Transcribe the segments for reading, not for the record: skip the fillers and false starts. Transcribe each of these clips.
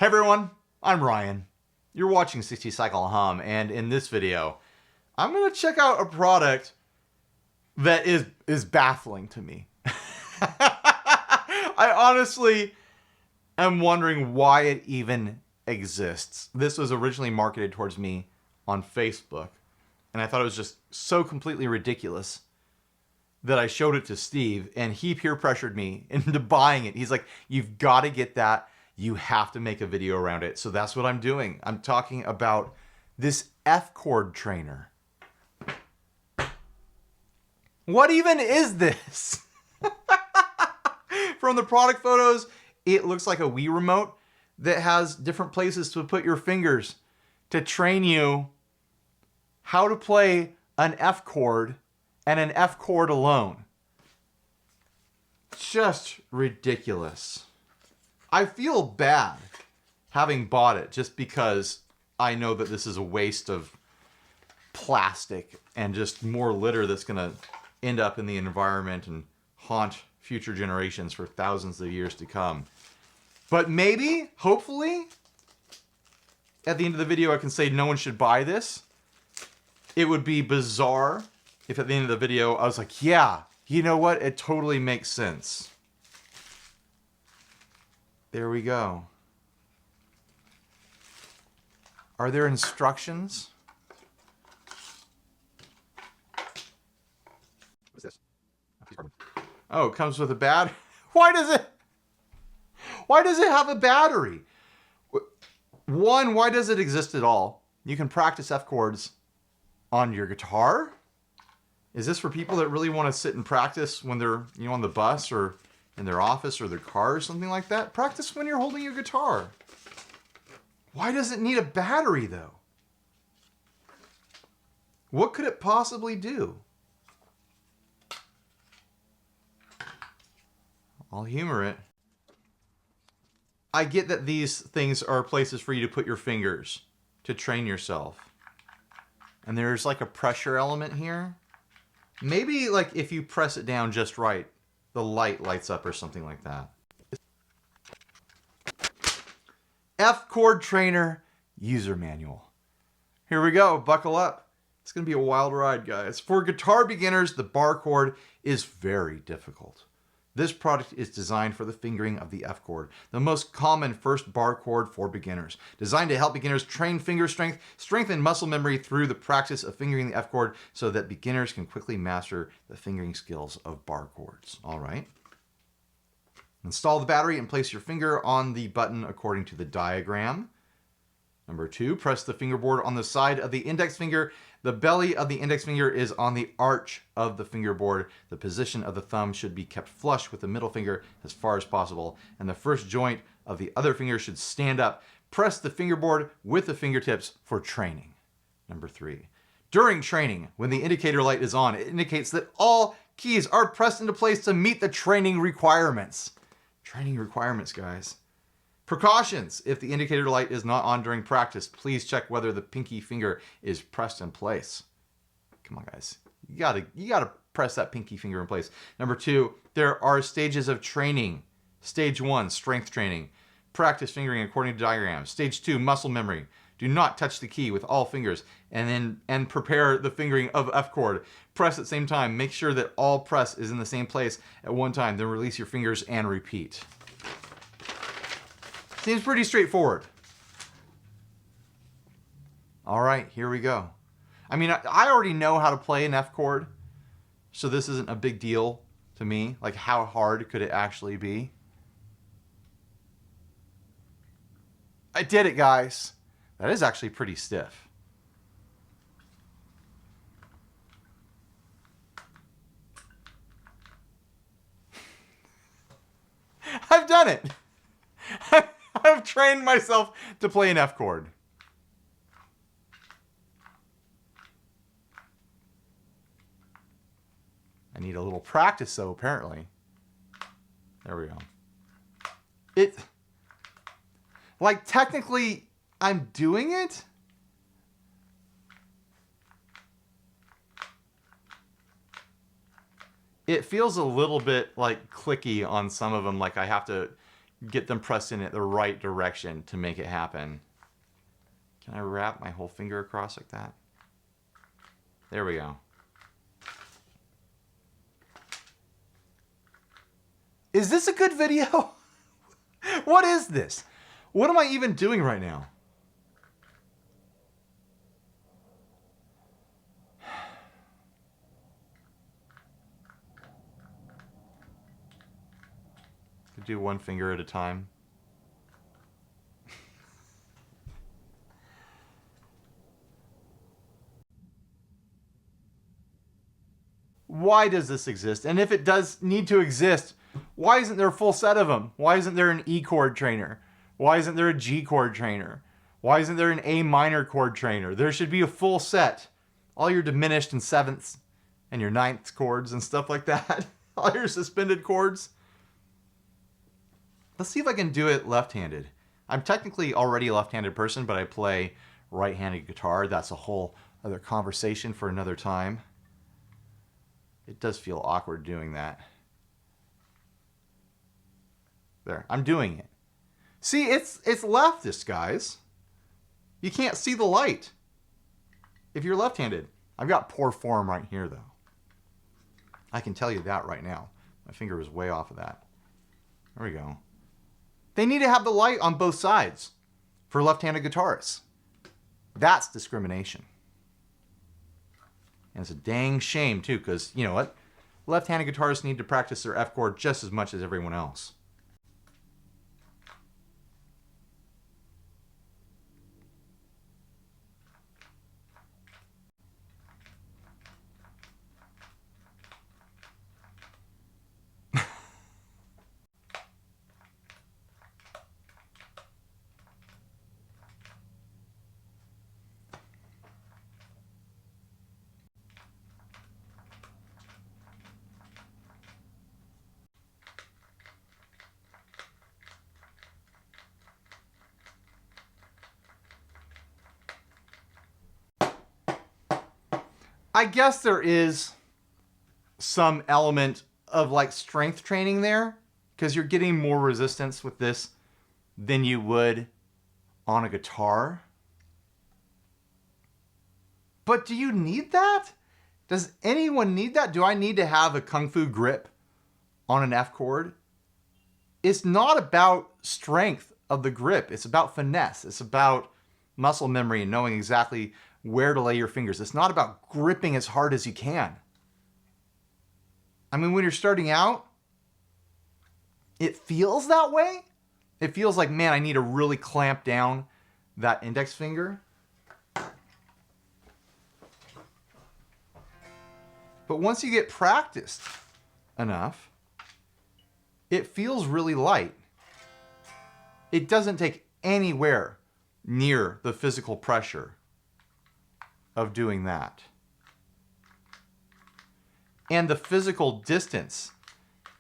Hey everyone, I'm Ryan. You're watching 60 Cycle Hum, and in this video, I'm going to check out a product that is baffling to me. I honestly am wondering why it even exists. This was originally marketed towards me on Facebook, and I thought it was just so completely ridiculous that I showed it to Steve, and he peer pressured me into buying it. He's like, you've got to get that. You have to make a video around it. So that's what I'm doing. I'm talking about this F-Chord trainer. What even is this? From the product photos, it looks like a Wii remote that has different places to put your fingers to train you how to play an F-chord and an F-chord alone. Just ridiculous. I feel bad having bought it just because I know that this is a waste of plastic and just more litter that's going to end up in the environment and haunt future generations for thousands of years to come. But maybe, hopefully, at the end of the video I can say no one should buy this. It would be bizarre if at the end of the video I was like, yeah, you know what? It totally makes sense. There we go. Are there instructions? What is this? Oh, it comes with a battery. Why does it have a battery? One, why does it exist at all? You can practice F chords on your guitar. Is this for people that really want to sit and practice when they're, on the bus or in their office or their car or something like that? Practice when you're holding your guitar. Why does it need a battery though? What could it possibly do? I'll humor it. I get that these things are places for you to put your fingers to train yourself. And there's like a pressure element here. Maybe like if you press it down just right, the light lights up or something like that. F-Chord Trainer User Manual. Here we go, buckle up. It's gonna be a wild ride, guys. For guitar beginners, the bar chord is very difficult. This product is designed for the fingering of the F chord, the most common first bar chord for beginners. Designed to help beginners train finger strength, strengthen muscle memory through the practice of fingering the F chord so that beginners can quickly master the fingering skills of bar chords. All right. Install the battery and place your finger on the button according to the diagram. Number 2, press the fingerboard on the side of the index finger. The belly of the index finger is on the arch of the fingerboard. The position of the thumb should be kept flush with the middle finger as far as possible, and the first joint of the other finger should stand up. Press the fingerboard with the fingertips for training. Number 3, during training, when the indicator light is on, it indicates that all keys are pressed into place to meet the training requirements. Training requirements, guys. Precautions. If the indicator light is not on during practice, please check whether the pinky finger is pressed in place. Come on, guys. You gotta press that pinky finger in place. Number 2, there are stages of training. Stage 1, strength training. Practice fingering according to diagrams. Stage 2, muscle memory. Do not touch the key with all fingers and prepare the fingering of F chord. Press at the same time. Make sure that all press is in the same place at one time. Then release your fingers and repeat. Seems pretty straightforward. All right, here we go. I mean, I already know how to play an F chord, so this isn't a big deal to me. Like, how hard could it actually be? I did it, guys. That is actually pretty stiff. I've done it. I've trained myself to play an F chord. I need a little practice though, apparently. There we go. Like, technically, I'm doing it. It feels a little bit like clicky on some of them, like I have to get them pressed in at the right direction to make it happen. Can I wrap my whole finger across like that? There we go. Is this a good video? What is this? What am I even doing right now? Could do one finger at a time. Why does this exist? And if it does need to exist, why isn't there a full set of them? Why isn't there an E chord trainer? Why isn't there a G chord trainer? Why isn't there an A minor chord trainer? There should be a full set. All your diminished and sevenths and your ninth chords and stuff like that. All your suspended chords. Let's see if I can do it left-handed. I'm technically already a left-handed person, but I play right-handed guitar. That's a whole other conversation for another time. It does feel awkward doing that. There, I'm doing it. See, it's leftist, guys. You can't see the light if you're left-handed. I've got poor form right here, though. I can tell you that right now. My finger was way off of that. There we go. They need to have the light on both sides for left-handed guitarists. That's discrimination. And it's a dang shame, too, because, you know what? Left-handed guitarists need to practice their F chord just as much as everyone else. I guess there is some element of like strength training there, because you're getting more resistance with this than you would on a guitar. But do you need that? Does anyone need that? Do I need to have a kung fu grip on an F chord? It's not about strength of the grip. It's about finesse. It's about muscle memory and knowing exactly where to lay your fingers. It's not about gripping as hard as you can. I mean, when you're starting out, it feels that way. It feels like, man, I need to really clamp down that index finger. But once you get practiced enough, it feels really light. It doesn't take anywhere near the physical pressure of doing that. And the physical distance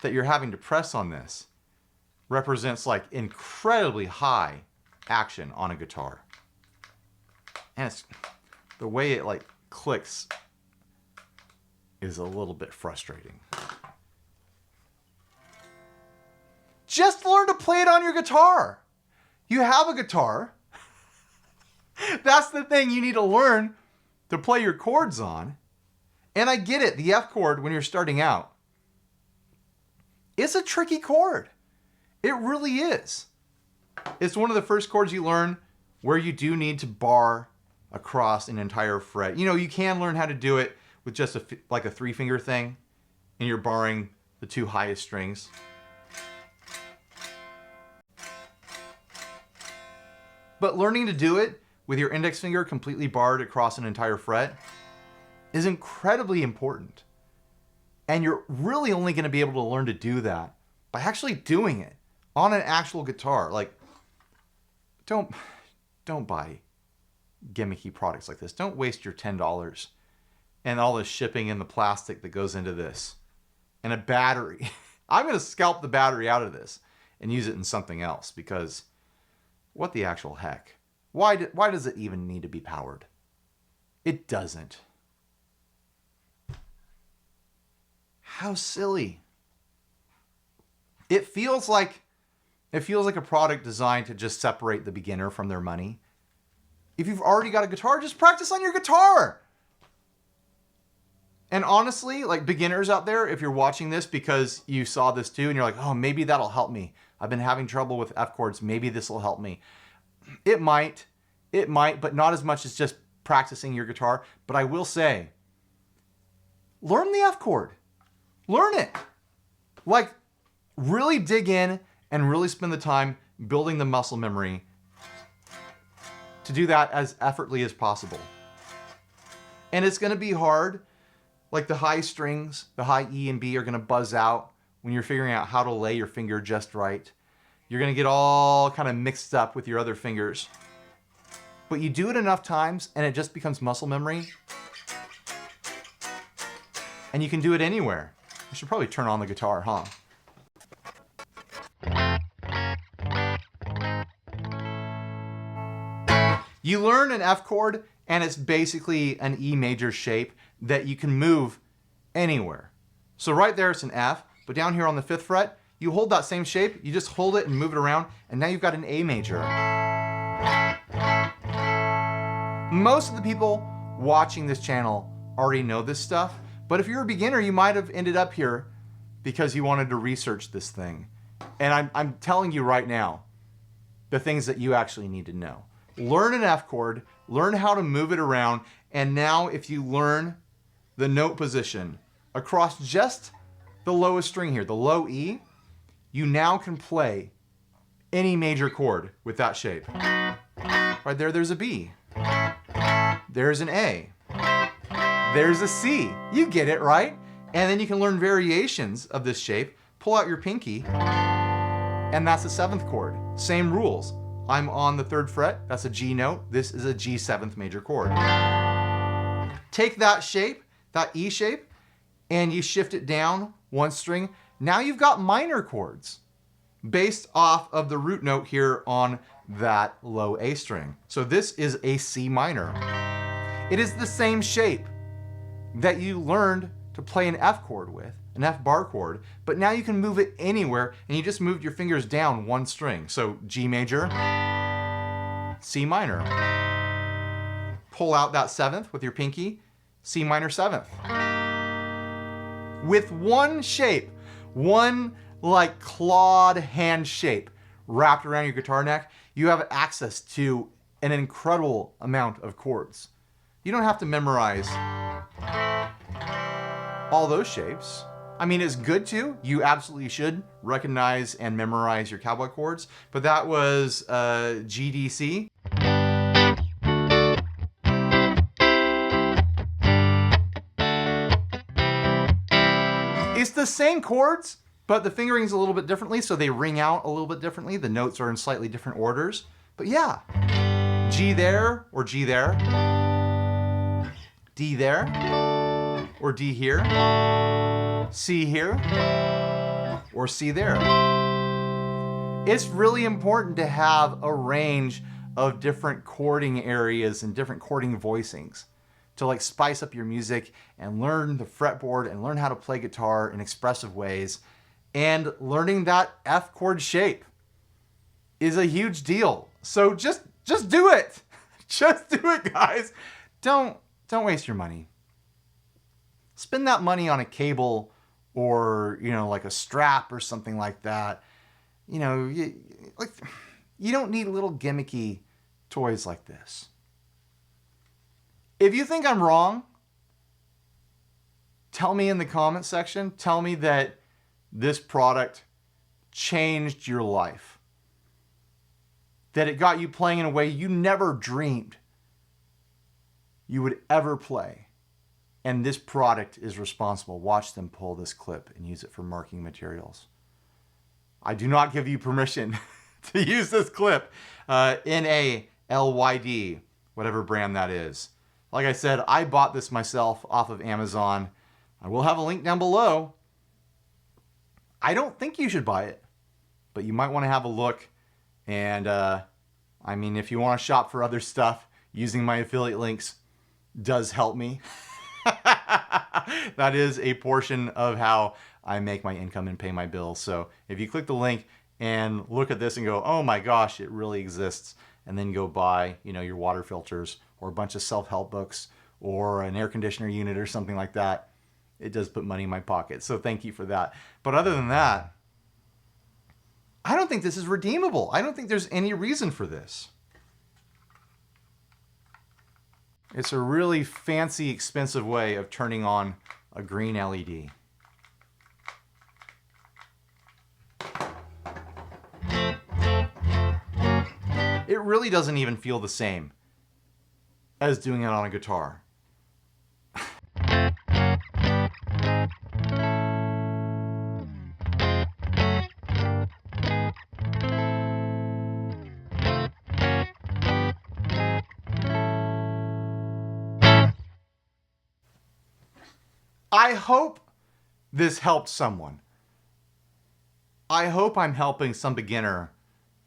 that you're having to press on this represents like incredibly high action on a guitar. And it's, the way it like clicks is a little bit frustrating. Just learn to play it on your guitar. You have a guitar. That's the thing you need to learn to play your chords on. And I get it, the F chord when you're starting out, it's a tricky chord. It really is. It's one of the first chords you learn where you do need to bar across an entire fret. You know, you can learn how to do it with just like a 3-finger thing, and you're barring the 2 highest strings. But learning to do it with your index finger completely barred across an entire fret is incredibly important. And you're really only going to be able to learn to do that by actually doing it on an actual guitar. Like, don't buy gimmicky products like this. Don't waste your $10 and all the shipping and the plastic that goes into this and a battery. I'm going to scalp the battery out of this and use it in something else, because what the actual heck? Why does it even need to be powered? It doesn't. How silly. It feels like It feels like a product designed to just separate the beginner from their money. If you've already got a guitar, just practice on your guitar. And honestly, like beginners out there, if you're watching this because you saw this too and you're like, oh, maybe that'll help me. I've been having trouble with F chords. Maybe this will help me. It might, but not as much as just practicing your guitar. But I will say, learn the F chord. Learn it. Like, really dig in and really spend the time building the muscle memory to do that as effortlessly as possible. And it's going to be hard. Like the high strings, the high E and B are going to buzz out when you're figuring out how to lay your finger just right. You're going to get all kind of mixed up with your other fingers. But you do it enough times and it just becomes muscle memory. And you can do it anywhere. I should probably turn on the guitar, huh? You learn an F chord and it's basically an E major shape that you can move anywhere. So right there it's an F, but down here on the 5th fret, you hold that same shape, you just hold it and move it around, and now you've got an A major. Most of the people watching this channel already know this stuff, but if you're a beginner, you might have ended up here because you wanted to research this thing. And I'm telling you right now, the things that you actually need to know. Learn an F chord, learn how to move it around, and now if you learn the note position across just the lowest string here, the low E, you now can play any major chord with that shape. Right there, there's a B. There's an A. There's a C. You get it, right? And then you can learn variations of this shape. Pull out your pinky, and that's the 7th chord. Same rules. I'm on the 3rd fret. That's a G note. This is a G7th major chord. Take that shape, that E shape, and you shift it down one string. Now you've got minor chords based off of the root note here on that low A string. So this is a C minor. It is the same shape that you learned to play an F chord with, an F bar chord, but now you can move it anywhere and you just moved your fingers down one string. So G major, C minor. Pull out that 7th with your pinky, C minor 7th. With one shape, one like clawed hand shape wrapped around your guitar neck, you have access to an incredible amount of chords. You don't have to memorize all those shapes. I mean, it's good to. You absolutely should recognize and memorize your cowboy chords, but that was GDC. It's the same chords, but the fingering's a little bit differently, so they ring out a little bit differently. The notes are in slightly different orders. But yeah, G there or G there, D there or D here, C here or C there. It's really important to have a range of different chording areas and different chording voicings to like spice up your music and learn the fretboard and learn how to play guitar in expressive ways. And learning that F chord shape is a huge deal. So just do it. Just do it, guys. Don't waste your money. Spend that money on a cable or, like a strap or something like that. You don't need little gimmicky toys like this. If you think I'm wrong, tell me in the comment section. Tell me that this product changed your life. That it got you playing in a way you never dreamed you would ever play. And this product is responsible. Watch them pull this clip and use it for marking materials. I do not give you permission to use this clip. NALYD, whatever brand that is. Like I said, I bought this myself off of Amazon. I will have a link down below. I don't think you should buy it, but you might want to have a look. And if you want to shop for other stuff, using my affiliate links does help me. That is a portion of how I make my income and pay my bills. So if you click the link and look at this and go, oh my gosh, it really exists. And then go buy, your water filters or a bunch of self-help books or an air conditioner unit or something like that. It does put money in my pocket. So thank you for that. But other than that, I don't think this is redeemable. I don't think there's any reason for this. It's a really fancy, expensive way of turning on a green LED. It really doesn't even feel the same as doing it on a guitar. I hope this helped someone. I hope I'm helping some beginner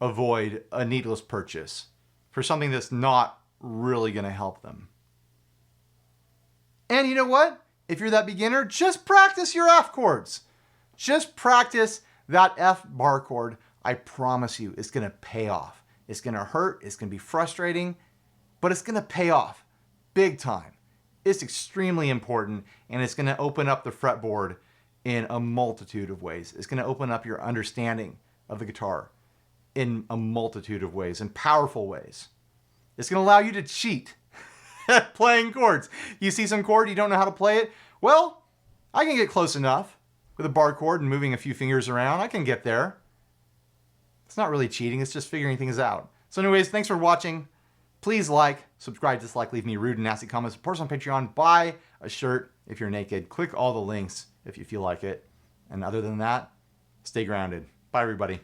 avoid a needless purchase for something that's not really going to help them. And you know what? If you're that beginner, just practice your F chords. Just practice that F bar chord. I promise you, it's going to pay off. It's going to hurt. It's going to be frustrating, but it's going to pay off big time. It's extremely important, and it's going to open up the fretboard in a multitude of ways. It's going to open up your understanding of the guitar in a multitude of ways, in powerful ways. It's going to allow you to cheat at playing chords. You see some chord, you don't know how to play it? Well, I can get close enough with a bar chord and moving a few fingers around. I can get there. It's not really cheating, it's just figuring things out. So anyways, thanks for watching. Please like, subscribe, dislike, leave me rude and nasty comments. Support us on Patreon. Buy a shirt if you're naked. Click all the links if you feel like it. And other than that, stay grounded. Bye, everybody.